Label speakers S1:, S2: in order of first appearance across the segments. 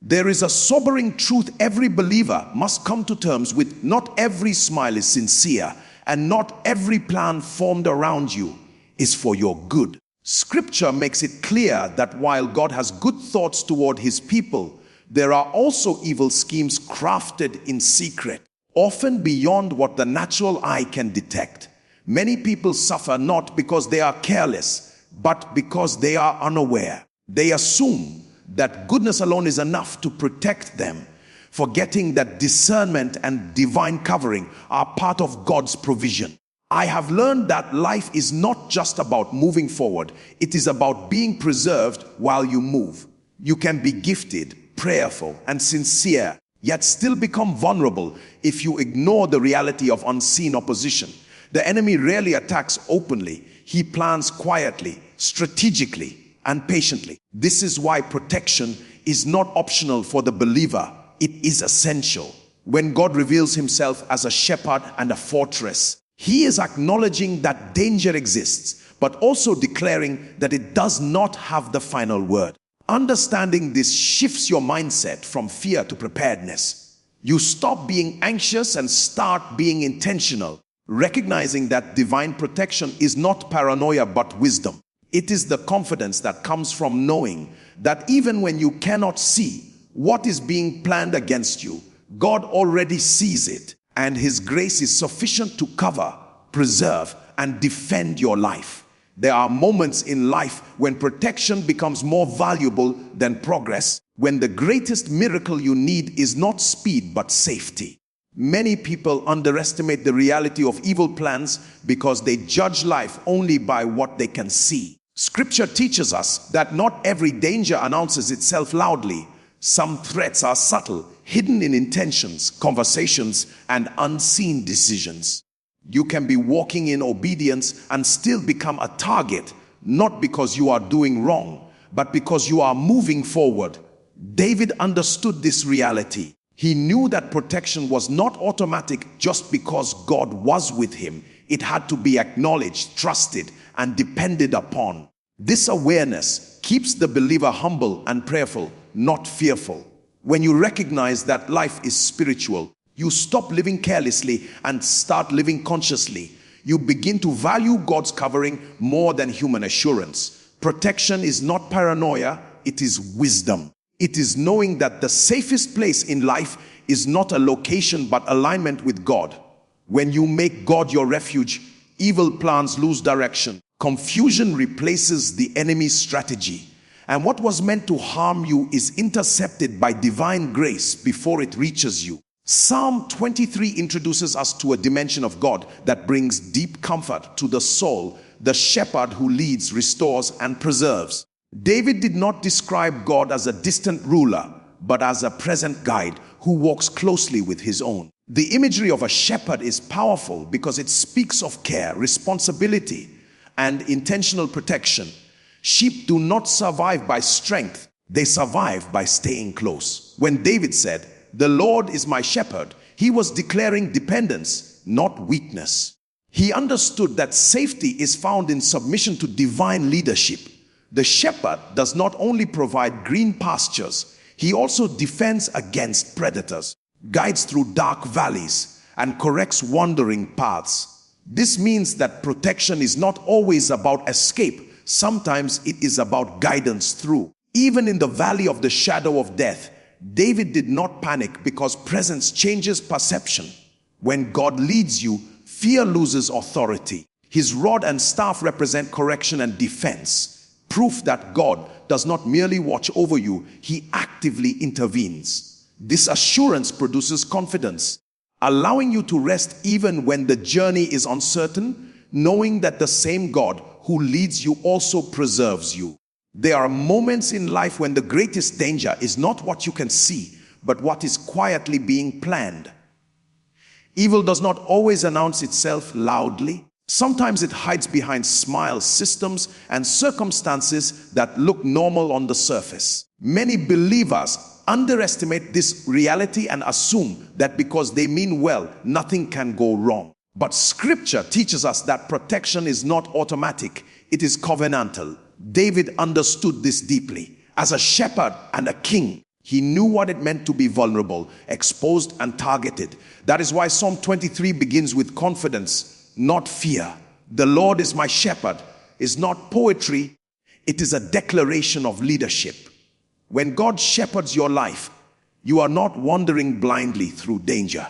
S1: There is a sobering truth every believer must come to terms with. Not every smile is sincere, and not every plan formed around you is for your good. Scripture makes it clear that while God has good thoughts toward his people, there are also evil schemes crafted in secret, often beyond what the natural eye can detect. Many people suffer not because they are careless, but because they are unaware. They assume that goodness alone is enough to protect them, forgetting that discernment and divine covering are part of God's provision. I have learned that life is not just about moving forward, it is about being preserved while you move. You can be gifted, prayerful, and sincere, yet still become vulnerable if you ignore the reality of unseen opposition. The enemy rarely attacks openly. He plans quietly, strategically, and patiently. This is why protection is not optional for the believer. It is essential. When God reveals himself as a shepherd and a fortress, he is acknowledging that danger exists, but also declaring that it does not have the final word. Understanding this shifts your mindset from fear to preparedness. You stop being anxious and start being intentional, recognizing that divine protection is not paranoia but wisdom. It is the confidence that comes from knowing that even when you cannot see what is being planned against you, God already sees it, and his grace is sufficient to cover, preserve, and defend your life. There are moments in life when protection becomes more valuable than progress, when the greatest miracle you need is not speed but safety. Many people underestimate the reality of evil plans because they judge life only by what they can see. Scripture teaches us that not every danger announces itself loudly. Some threats are subtle, hidden in intentions, conversations, and unseen decisions. You can be walking in obedience and still become a target, not because you are doing wrong, but because you are moving forward. David understood this reality. He knew that protection was not automatic just because God was with him. It had to be acknowledged, trusted, and depended upon. This awareness keeps the believer humble and prayerful, not fearful. When you recognize that life is spiritual, you stop living carelessly and start living consciously. You begin to value God's covering more than human assurance. Protection is not paranoia, it is wisdom. It is knowing that the safest place in life is not a location but alignment with God. When you make God your refuge, evil plans lose direction. Confusion replaces the enemy's strategy. And what was meant to harm you is intercepted by divine grace before it reaches you. Psalm 23 introduces us to a dimension of God that brings deep comfort to the soul, the shepherd who leads, restores, and preserves. David did not describe God as a distant ruler, but as a present guide who walks closely with his own. The imagery of a shepherd is powerful because it speaks of care, responsibility, and intentional protection. Sheep do not survive by strength, they survive by staying close. When David said, "The Lord is my shepherd," he was declaring dependence, not weakness. He understood that safety is found in submission to divine leadership. The shepherd does not only provide green pastures, he also defends against predators, guides through dark valleys, and corrects wandering paths. This means that protection is not always about escape. Sometimes it is about guidance through. Even in the valley of the shadow of death, David did not panic because presence changes perception. When God leads you, fear loses authority. His rod and staff represent correction and defense, proof that God does not merely watch over you, he actively intervenes. This assurance produces confidence, allowing you to rest even when the journey is uncertain, knowing that the same God who leads you also preserves you. There are moments in life when the greatest danger is not what you can see, but what is quietly being planned. Evil does not always announce itself loudly. Sometimes it hides behind smiles, systems, and circumstances that look normal on the surface. Many believers underestimate this reality and assume that because they mean well, nothing can go wrong. But Scripture teaches us that protection is not automatic, it is covenantal. David understood this deeply. As a shepherd and a king, He knew what it meant to be vulnerable, exposed, and targeted. That is why Psalm 23 begins with confidence, not fear. The Lord is my shepherd is not poetry, it is a declaration of leadership. When God shepherds your life, you are not wandering blindly through danger.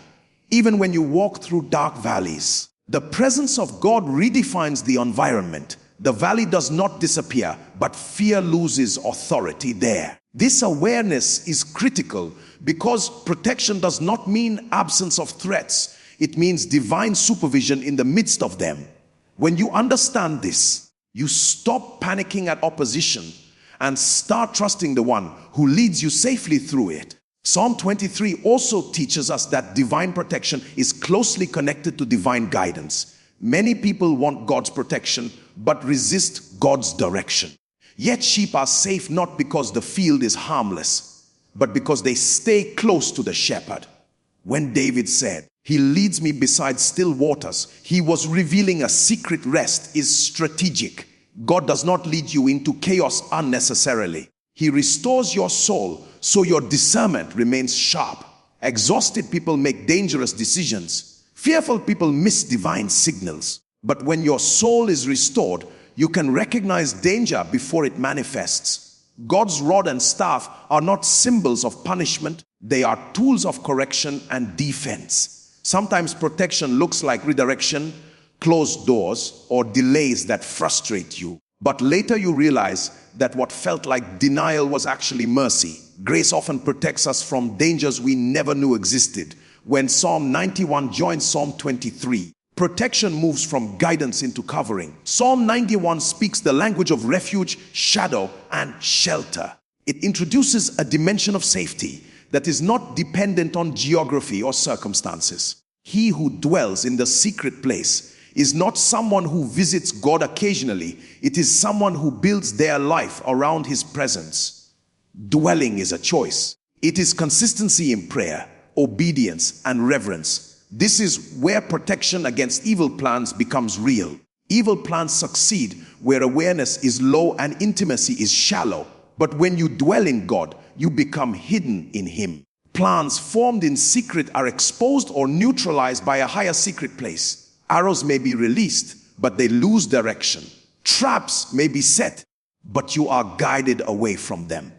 S1: Even when you walk through dark valleys, the presence of God redefines the environment. The valley does not disappear, but fear loses authority there. This awareness is critical because protection does not mean absence of threats. It means divine supervision in the midst of them. When you understand this, you stop panicking at opposition and start trusting the one who leads you safely through it. Psalm 23 also teaches us that divine protection is closely connected to divine guidance. Many people want God's protection, but resist God's direction. Yet sheep are safe not because the field is harmless, but because they stay close to the shepherd. When David said, "He leads me beside still waters," he was revealing a secret. Rest is strategic. God does not lead you into chaos unnecessarily. He restores your soul so your discernment remains sharp. Exhausted people make dangerous decisions. Fearful people miss divine signals. But when your soul is restored, you can recognize danger before it manifests. God's rod and staff are not symbols of punishment. They are tools of correction and defense. Sometimes protection looks like redirection, closed doors, or delays that frustrate you. But later you realize that what felt like denial was actually mercy. Grace often protects us from dangers we never knew existed. When Psalm 91 joins Psalm 23, protection moves from guidance into covering. Psalm 91 speaks the language of refuge, shadow, and shelter. It introduces a dimension of safety that is not dependent on geography or circumstances. He who dwells in the secret place is not someone who visits God occasionally. It is someone who builds their life around his presence. Dwelling is a choice. It is consistency in prayer, obedience, and reverence. This is where protection against evil plans becomes real. Evil plans succeed where awareness is low and intimacy is shallow. But when you dwell in God, you become hidden in Him. Plans formed in secret are exposed or neutralized by a higher secret place. Arrows may be released, but they lose direction. Traps may be set, but you are guided away from them.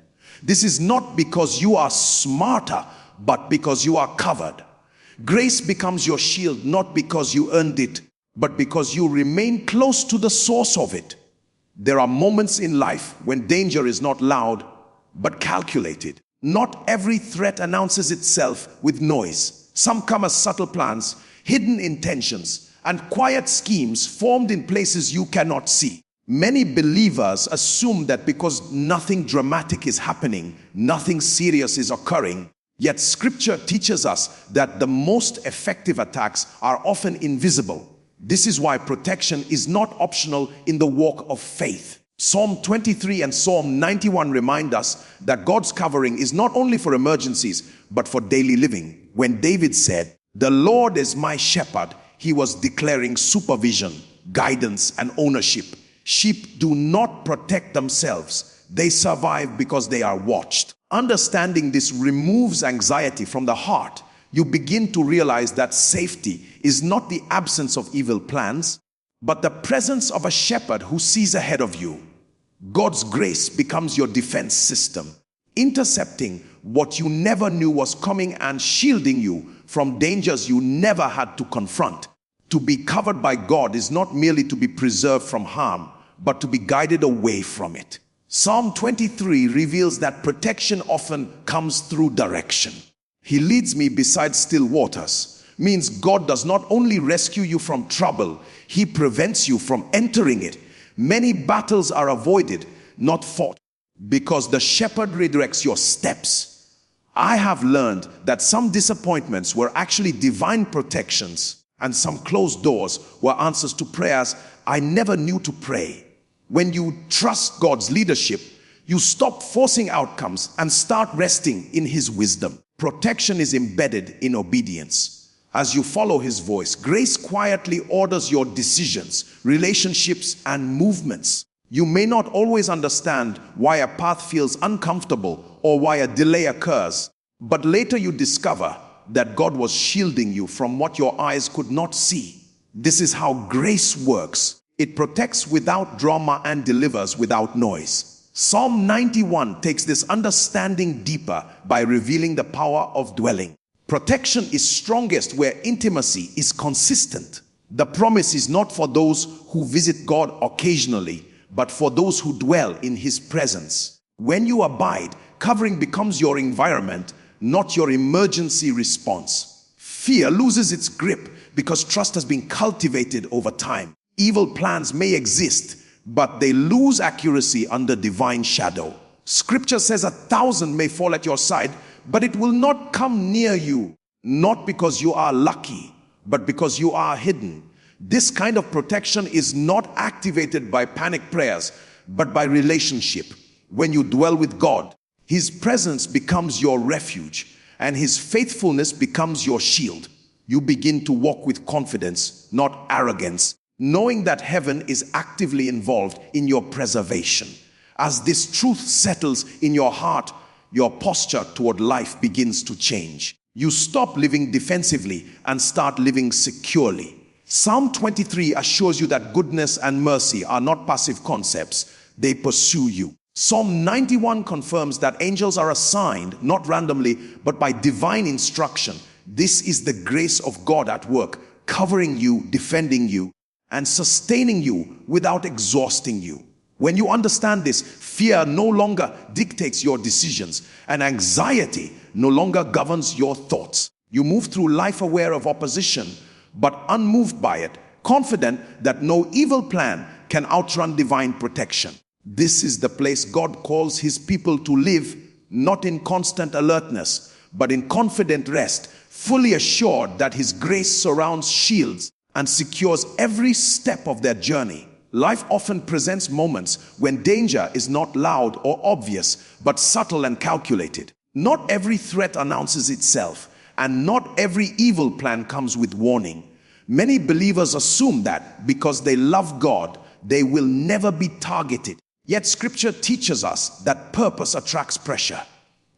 S1: This is not because you are smarter, but because you are covered. Grace becomes your shield, not because you earned it, but because you remain close to the source of it. There are moments in life when danger is not loud, but calculated. Not every threat announces itself with noise. Some come as subtle plans, hidden intentions, and quiet schemes formed in places you cannot see. Many believers assume that because nothing dramatic is happening, nothing serious is occurring. Yet Scripture teaches us that the most effective attacks are often invisible. This is why protection is not optional in the walk of faith. Psalm 23 and Psalm 91 remind us that God's covering is not only for emergencies, but for daily living. When David said, "The Lord is my shepherd," he was declaring supervision, guidance, and ownership. Sheep do not protect themselves. They survive because they are watched. Understanding this removes anxiety from the heart. You begin to realize that safety is not the absence of evil plans, but the presence of a shepherd who sees ahead of you. God's grace becomes your defense system, intercepting what you never knew was coming and shielding you from dangers you never had to confront. To be covered by God is not merely to be preserved from harm, but to be guided away from it. Psalm 23 reveals that protection often comes through direction. "He leads me beside still waters" means God does not only rescue you from trouble, He prevents you from entering it. Many battles are avoided, not fought, because the shepherd redirects your steps. I have learned that some disappointments were actually divine protections, and some closed doors were answers to prayers I never knew to pray. When you trust God's leadership, you stop forcing outcomes and start resting in His wisdom. Protection is embedded in obedience. As you follow His voice, grace quietly orders your decisions, relationships, and movements. You may not always understand why a path feels uncomfortable or why a delay occurs, but later you discover that God was shielding you from what your eyes could not see. This is how grace works. It protects without drama and delivers without noise. Psalm 91 takes this understanding deeper by revealing the power of dwelling. Protection is strongest where intimacy is consistent. The promise is not for those who visit God occasionally, but for those who dwell in His presence. When you abide, covering becomes your environment, not your emergency response. Fear loses its grip because trust has been cultivated over time. Evil plans may exist, but they lose accuracy under divine shadow. Scripture says 1,000 may fall at your side, but it will not come near you. Not because you are lucky, but because you are hidden. This kind of protection is not activated by panic prayers, but by relationship. When you dwell with God, His presence becomes your refuge, and His faithfulness becomes your shield. You begin to walk with confidence, not arrogance, knowing that heaven is actively involved in your preservation. As this truth settles in your heart, your posture toward life begins to change. You stop living defensively and start living securely. Psalm 23 assures you that goodness and mercy are not passive concepts. They pursue you. Psalm 91 confirms that angels are assigned, not randomly, but by divine instruction. This is the grace of God at work, covering you, defending you, and sustaining you without exhausting you. When you understand this, fear no longer dictates your decisions, and anxiety no longer governs your thoughts. You move through life aware of opposition, but unmoved by it, confident that no evil plan can outrun divine protection. This is the place God calls His people to live, not in constant alertness, but in confident rest, fully assured that His grace surrounds, shields, and secures every step of their journey. Life often presents moments when danger is not loud or obvious, but subtle and calculated. Not every threat announces itself, and not every evil plan comes with warning. Many believers assume that because they love God, they will never be targeted. Yet Scripture teaches us that purpose attracts pressure.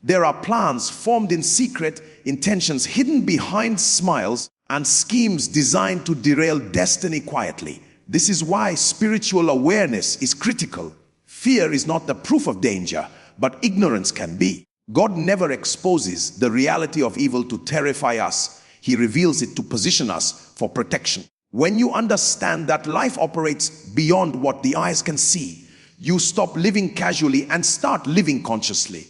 S1: There are plans formed in secret, intentions hidden behind smiles, and schemes designed to derail destiny quietly. This is why spiritual awareness is critical. Fear is not the proof of danger, but ignorance can be. God never exposes the reality of evil to terrify us. He reveals it to position us for protection. When you understand that life operates beyond what the eyes can see, you stop living casually and start living consciously.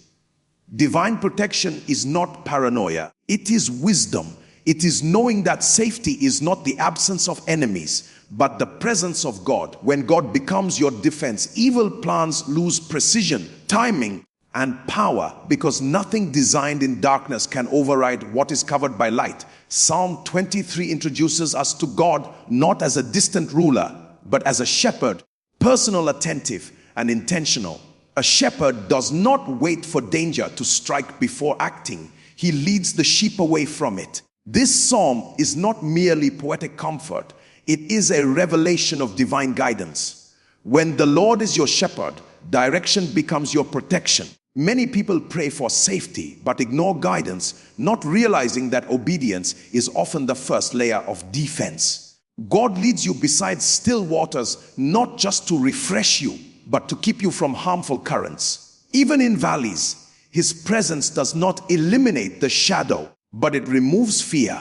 S1: Divine protection is not paranoia. It is wisdom. It is knowing that safety is not the absence of enemies, but the presence of God. When God becomes your defense, evil plans lose precision, timing, and power, because nothing designed in darkness can override what is covered by light. Psalm 23 introduces us to God not as a distant ruler, but as a shepherd, personal, attentive, and intentional. A shepherd does not wait for danger to strike before acting. He leads the sheep away from it. This psalm is not merely poetic comfort. It is a revelation of divine guidance. When the Lord is your shepherd, direction becomes your protection. Many people pray for safety but ignore guidance, not realizing that obedience is often the first layer of defense. God leads you beside still waters, not just to refresh you, but to keep you from harmful currents. Even in valleys, His presence does not eliminate the shadow, but it removes fear.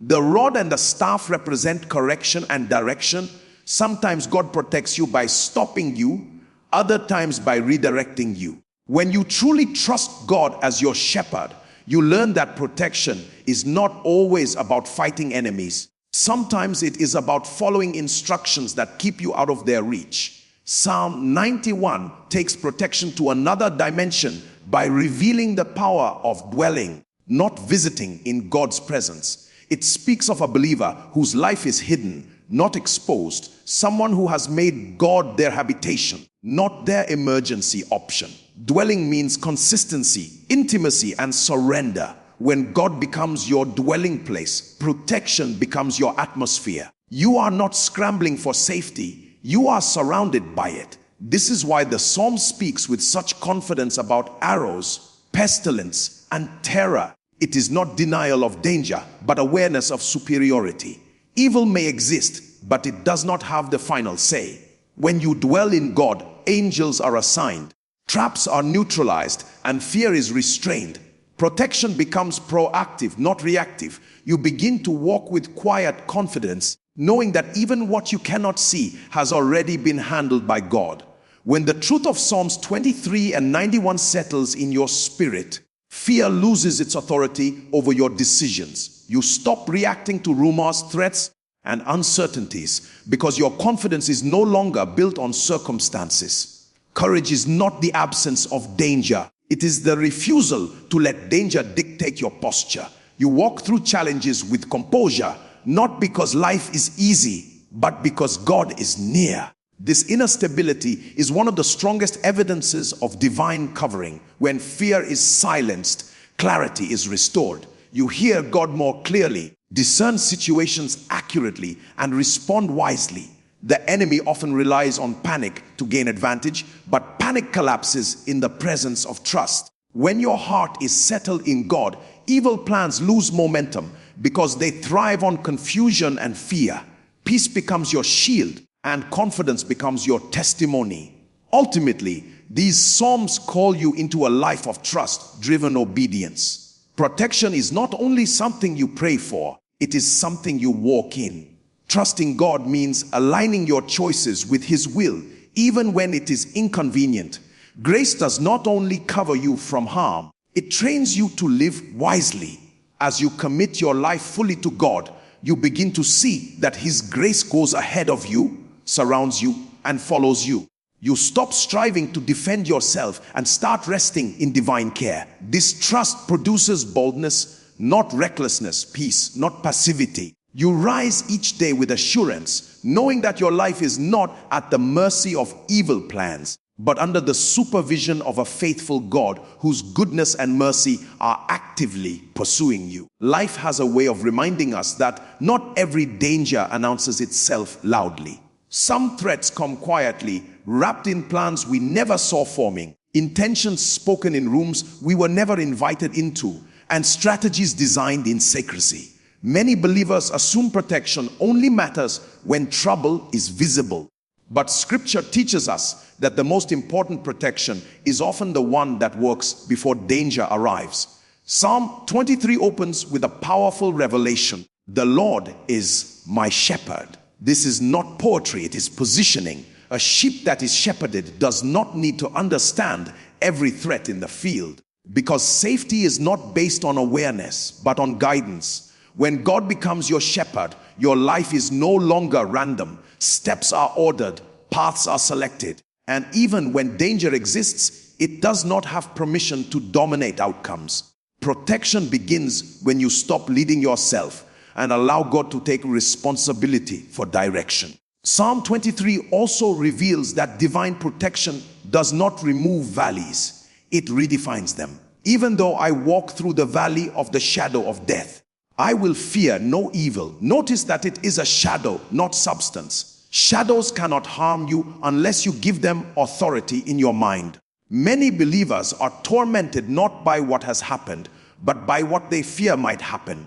S1: The rod and the staff represent correction and direction. Sometimes God protects you by stopping you, other times by redirecting you. When you truly trust God as your shepherd, you learn that protection is not always about fighting enemies. Sometimes it is about following instructions that keep you out of their reach. Psalm 91 takes protection to another dimension by revealing the power of dwelling, not visiting, in God's presence. It speaks of a believer whose life is hidden, not exposed, someone who has made God their habitation, not their emergency option. Dwelling means consistency, intimacy, and surrender. When God becomes your dwelling place, protection becomes your atmosphere. You are not scrambling for safety. You are surrounded by it. This is why the psalm speaks with such confidence about arrows, pestilence, and terror. It is not denial of danger, but awareness of superiority. Evil may exist, but it does not have the final say. When you dwell in God, angels are assigned, traps are neutralized, and fear is restrained. Protection becomes proactive, not reactive. You begin to walk with quiet confidence, knowing that even what you cannot see has already been handled by God. When the truth of Psalms 23 and 91 settles in your spirit, fear loses its authority over your decisions. You stop reacting to rumors, threats, and uncertainties because your confidence is no longer built on circumstances. Courage is not the absence of danger. It is the refusal to let danger dictate your posture. You walk through challenges with composure, not because life is easy, but because God is near. This inner stability is one of the strongest evidences of divine covering. When fear is silenced, clarity is restored. You hear God more clearly, discern situations accurately, and respond wisely. The enemy often relies on panic to gain advantage, but panic collapses in the presence of trust. When your heart is settled in God, evil plans lose momentum because they thrive on confusion and fear. Peace becomes your shield, and confidence becomes your testimony. Ultimately, these psalms call you into a life of trust-driven obedience. Protection is not only something you pray for, it is something you walk in. Trusting God means aligning your choices with His will, even when it is inconvenient. Grace does not only cover you from harm, it trains you to live wisely. As you commit your life fully to God, you begin to see that His grace goes ahead of you, surrounds you, and follows you. You stop striving to defend yourself and start resting in divine care. This trust produces boldness, not recklessness, peace, not passivity. You rise each day with assurance, knowing that your life is not at the mercy of evil plans, but under the supervision of a faithful God whose goodness and mercy are actively pursuing you. Life has a way of reminding us that not every danger announces itself loudly. Some threats come quietly, wrapped in plans we never saw forming, intentions spoken in rooms we were never invited into, and strategies designed in secrecy. Many believers assume protection only matters when trouble is visible. But Scripture teaches us that the most important protection is often the one that works before danger arrives. Psalm 23 opens with a powerful revelation. The Lord is my shepherd. This is not poetry, it is positioning. A sheep that is shepherded does not need to understand every threat in the field, because safety is not based on awareness, but on guidance. When God becomes your shepherd, your life is no longer random. Steps are ordered, paths are selected, and even when danger exists, it does not have permission to dominate outcomes. Protection begins when you stop leading yourself and allow God to take responsibility for direction. Psalm 23 also reveals that divine protection does not remove valleys, it redefines them. Even though I walk through the valley of the shadow of death, I will fear no evil. Notice that it is a shadow, not substance. Shadows cannot harm you unless you give them authority in your mind. Many believers are tormented not by what has happened, but by what they fear might happen.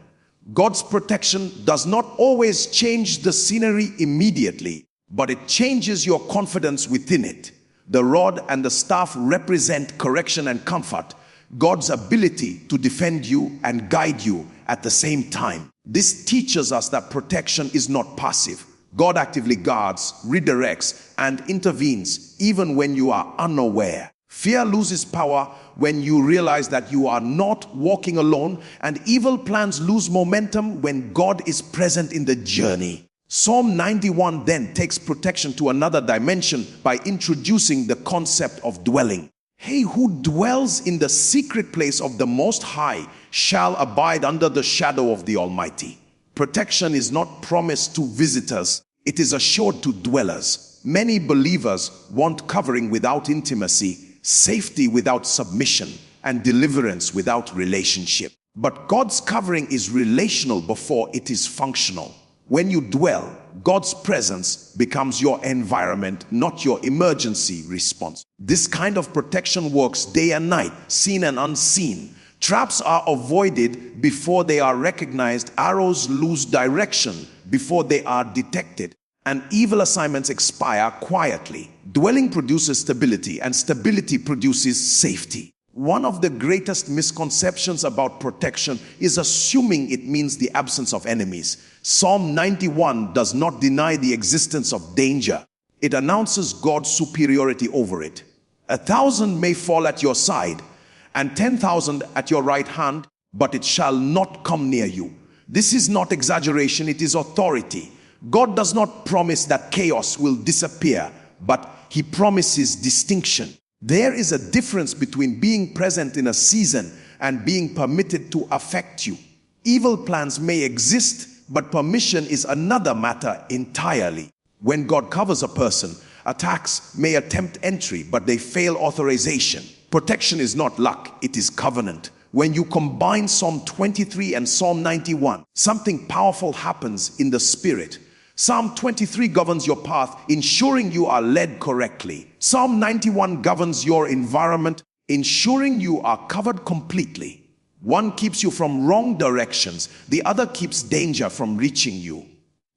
S1: God's protection does not always change the scenery immediately, but it changes your confidence within it. The rod and the staff represent correction and comfort, God's ability to defend you and guide you at the same time. This teaches us that protection is not passive. God actively guards, redirects, and intervenes even when you are unaware. Fear loses power when you realize that you are not walking alone, and evil plans lose momentum when God is present in the journey. Psalm 91 then takes protection to another dimension by introducing the concept of dwelling. He who dwells in the secret place of the Most High shall abide under the shadow of the Almighty. Protection is not promised to visitors, it is assured to dwellers. Many believers want covering without intimacy, safety without submission, and deliverance without relationship. But God's covering is relational before it is functional. When you dwell, God's presence becomes your environment, not your emergency response. This kind of protection works day and night, seen and unseen. Traps are avoided before they are recognized. Arrows lose direction before they are detected. And evil assignments expire quietly. Dwelling produces stability, and stability produces safety. One of the greatest misconceptions about protection is assuming it means the absence of enemies. Psalm 91 does not deny the existence of danger. It announces God's superiority over it. 1,000 may fall at your side, and 10,000 at your right hand, but it shall not come near you. This is not exaggeration, it is authority. God does not promise that chaos will disappear, but He promises distinction. There is a difference between being present in a season and being permitted to affect you. Evil plans may exist, but permission is another matter entirely. When God covers a person, attacks may attempt entry, but they fail authorization. Protection is not luck, it is covenant. When you combine Psalm 23 and Psalm 91, something powerful happens in the spirit. Psalm 23 governs your path, ensuring you are led correctly. Psalm 91 governs your environment, ensuring you are covered completely. One keeps you from wrong directions, the other keeps danger from reaching you.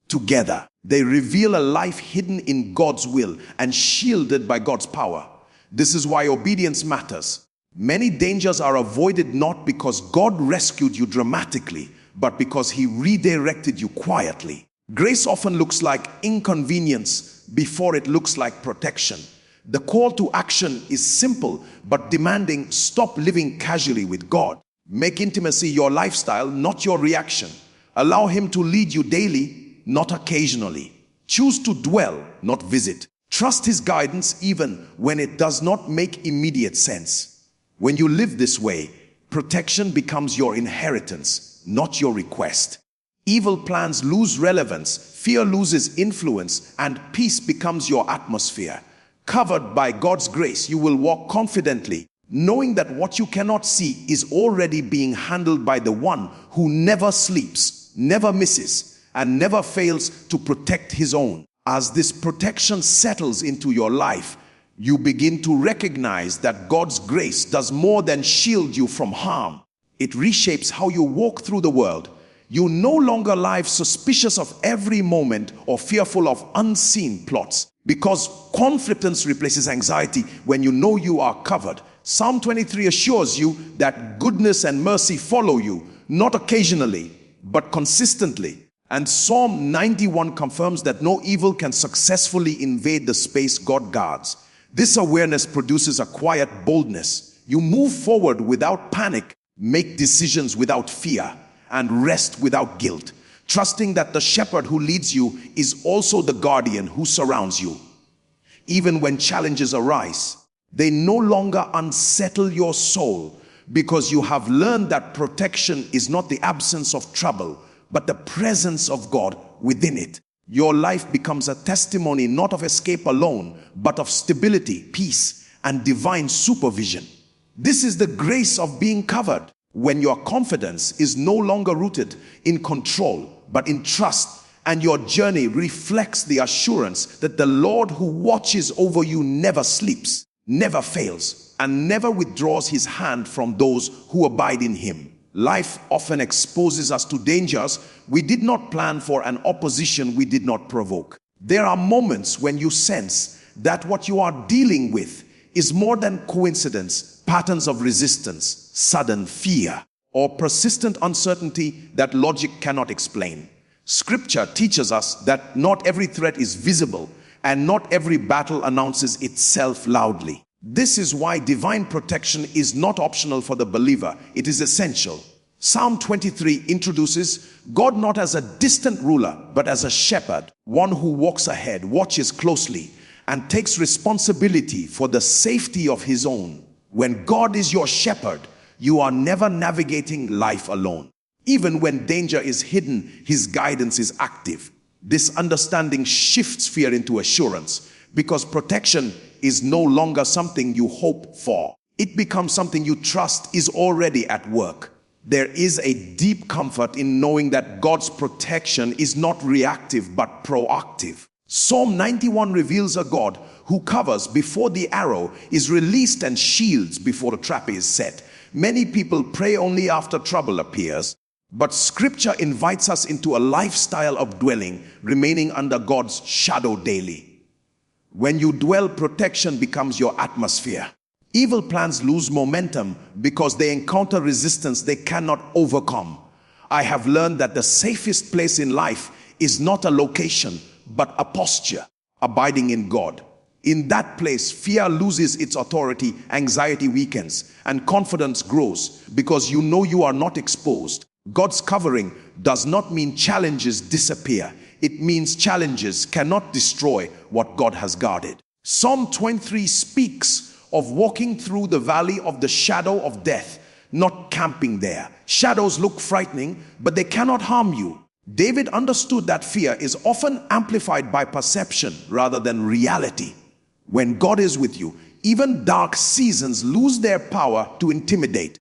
S1: Together, they reveal a life hidden in God's will and shielded by God's power. This is why obedience matters. Many dangers are avoided not because God rescued you dramatically, but because He redirected you quietly. Grace often looks like inconvenience before it looks like protection. The call to action is simple but demanding. Stop living casually with God. Make intimacy your lifestyle, not your reaction. Allow Him to lead you daily, not occasionally. Choose to dwell, not visit. Trust His guidance even when it does not make immediate sense. When you live this way, protection becomes your inheritance, not your request. Evil plans lose relevance, fear loses influence, and peace becomes your atmosphere. Covered by God's grace, you will walk confidently, knowing that what you cannot see is already being handled by the one who never sleeps, never misses, and never fails to protect His own. As this protection settles into your life, you begin to recognize that God's grace does more than shield you from harm. It reshapes how you walk through the world. You no longer live suspicious of every moment or fearful of unseen plots, because confidence replaces anxiety when you know you are covered. Psalm 23 assures you that goodness and mercy follow you, not occasionally, but consistently. And Psalm 91 confirms that no evil can successfully invade the space God guards. This awareness produces a quiet boldness. You move forward without panic, make decisions without fear, and rest without guilt, trusting that the shepherd who leads you is also the guardian who surrounds you. Even when challenges arise, they no longer unsettle your soul, because you have learned that protection is not the absence of trouble, but the presence of God within it. Your life becomes a testimony not of escape alone, but of stability, peace, and divine supervision. This is the grace of being covered. When your confidence is no longer rooted in control, but in trust, and your journey reflects the assurance that the Lord who watches over you never sleeps, never fails, and never withdraws His hand from those who abide in Him. Life often exposes us to dangers we did not plan for and opposition we did not provoke. There are moments when you sense that what you are dealing with is more than coincidence, patterns of resistance, sudden fear, or persistent uncertainty that logic cannot explain. Scripture teaches us that not every threat is visible and not every battle announces itself loudly. This is why divine protection is not optional for the believer, it is essential. Psalm 23 introduces God not as a distant ruler, but as a shepherd, one who walks ahead, watches closely, and takes responsibility for the safety of His own. When God is your shepherd, you are never navigating life alone. Even when danger is hidden, His guidance is active. This understanding shifts fear into assurance, because protection is no longer something you hope for. It becomes something you trust is already at work. There is a deep comfort in knowing that God's protection is not reactive but proactive. Psalm 91 reveals a God who covers before the arrow is released and shields before the trap is set. Many people pray only after trouble appears, but Scripture invites us into a lifestyle of dwelling, remaining under God's shadow daily. When you dwell, protection becomes your atmosphere. Evil plans lose momentum because they encounter resistance they cannot overcome. I have learned that the safest place in life is not a location, but a posture, abiding in God. In that place, fear loses its authority, anxiety weakens, and confidence grows because you know you are not exposed. God's covering does not mean challenges disappear. It means challenges cannot destroy what God has guarded. Psalm 23 speaks of walking through the valley of the shadow of death, not camping there. Shadows look frightening, but they cannot harm you. David understood that fear is often amplified by perception rather than reality. When God is with you, even dark seasons lose their power to intimidate.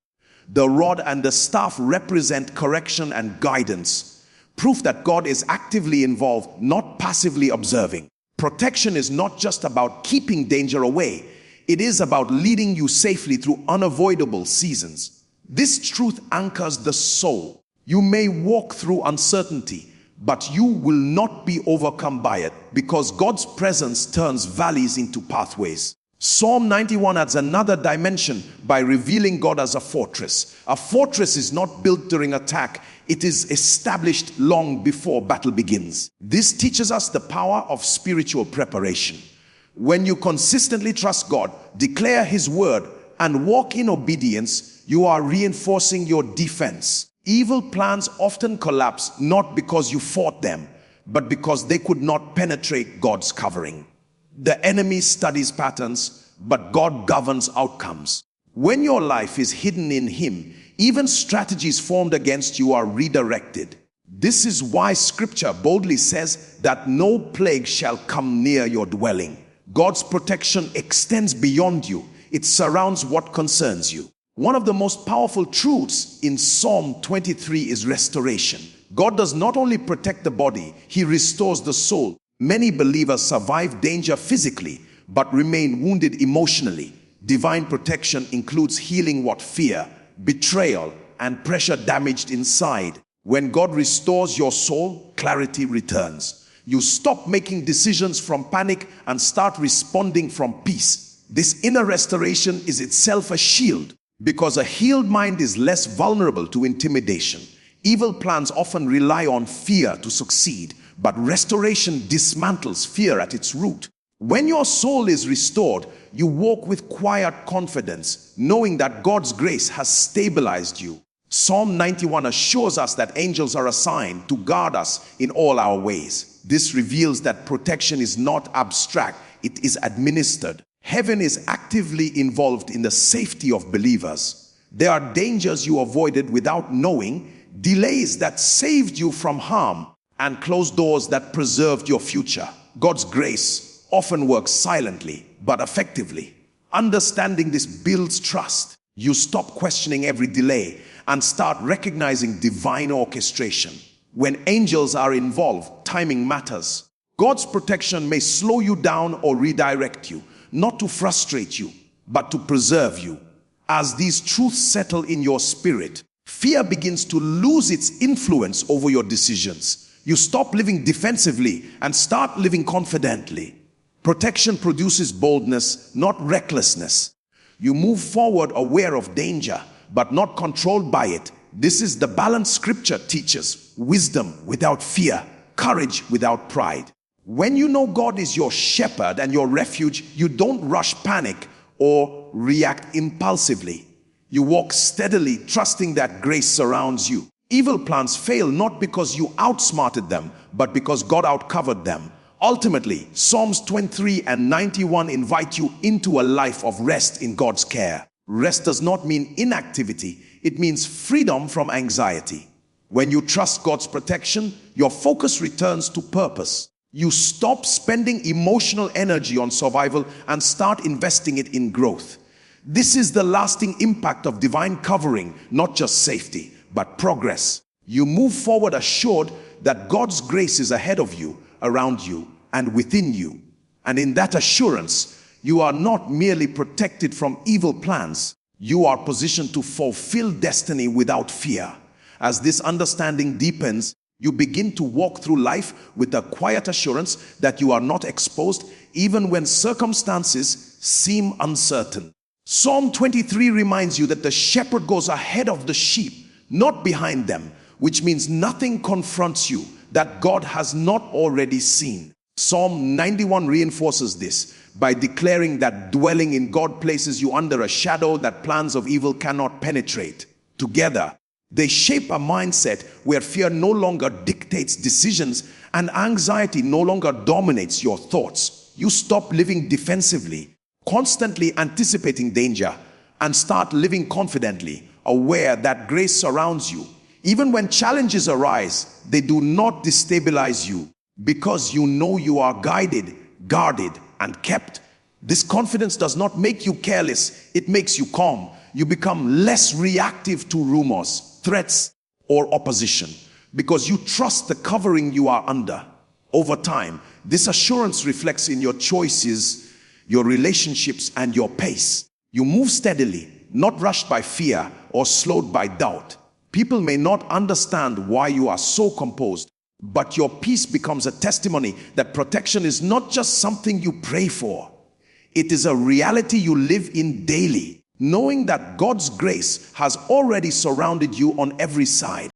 S1: The rod and the staff represent correction and guidance, proof that God is actively involved, not passively observing. Protection is not just about keeping danger away. It is about leading you safely through unavoidable seasons. This truth anchors the soul. You may walk through uncertainty, but you will not be overcome by it because God's presence turns valleys into pathways. Psalm 91 adds another dimension by revealing God as a fortress. A fortress is not built during attack. It is established long before battle begins. This teaches us the power of spiritual preparation. When you consistently trust God, declare His word, and walk in obedience, you are reinforcing your defense. Evil plans often collapse not because you fought them, but because they could not penetrate God's covering. The enemy studies patterns, but God governs outcomes. When your life is hidden in Him, even strategies formed against you are redirected. This is why Scripture boldly says that no plague shall come near your dwelling. God's protection extends beyond you. It surrounds what concerns you. One of the most powerful truths in Psalm 23 is restoration. God does not only protect the body, He restores the soul. Many believers survive danger physically, but remain wounded emotionally. Divine protection includes healing what fear, betrayal, and pressure damaged inside. When God restores your soul, clarity returns. You stop making decisions from panic and start responding from peace. This inner restoration is itself a shield, because a healed mind is less vulnerable to intimidation. Evil plans often rely on fear to succeed, but restoration dismantles fear at its root. When your soul is restored, you walk with quiet confidence, knowing that God's grace has stabilized you. Psalm 91 assures us that angels are assigned to guard us in all our ways. This reveals that protection is not abstract, it is administered. Heaven is actively involved in the safety of believers. There are dangers you avoided without knowing, delays that saved you from harm, and closed doors that preserved your future. God's grace often works silently but effectively. Understanding this builds trust. You stop questioning every delay and start recognizing divine orchestration. When angels are involved, timing matters. God's protection may slow you down or redirect you, not to frustrate you, but to preserve you. As these truths settle in your spirit, fear begins to lose its influence over your decisions. You stop living defensively and start living confidently. Protection produces boldness, not recklessness. You move forward aware of danger, but not controlled by it. This is the balance Scripture teaches: wisdom without fear, courage without pride. When you know God is your shepherd and your refuge, you don't rush panic or react impulsively. You walk steadily, trusting that grace surrounds you. Evil plans fail not because you outsmarted them, but because God outcovered them. Ultimately, Psalms 23 and 91 invite you into a life of rest in God's care. Rest does not mean inactivity, it means freedom from anxiety. When you trust God's protection, your focus returns to purpose. You stop spending emotional energy on survival and start investing it in growth. This is the lasting impact of divine covering, not just safety, but progress. You move forward assured that God's grace is ahead of you, around you, and within you. And in that assurance, you are not merely protected from evil plans, you are positioned to fulfill destiny without fear. As this understanding deepens, you begin to walk through life with a quiet assurance that you are not exposed even when circumstances seem uncertain. Psalm 23 reminds you that the shepherd goes ahead of the sheep, not behind them, which means nothing confronts you that God has not already seen. Psalm 91 reinforces this by declaring that dwelling in God places you under a shadow that plans of evil cannot penetrate. Together, they shape a mindset where fear no longer dictates decisions and anxiety no longer dominates your thoughts. You stop living defensively, constantly anticipating danger, and start living confidently, aware that grace surrounds you. Even when challenges arise, they do not destabilize you because you know you are guided, guarded, and kept. This confidence does not make you careless, it makes you calm. You become less reactive to rumors, threats, or opposition because you trust the covering you are under. Over time, this assurance reflects in your choices, your relationships, and your pace. You move steadily, not rushed by fear or slowed by doubt. People may not understand why you are so composed, but your peace becomes a testimony that protection is not just something you pray for. It is a reality you live in daily, knowing that God's grace has already surrounded you on every side.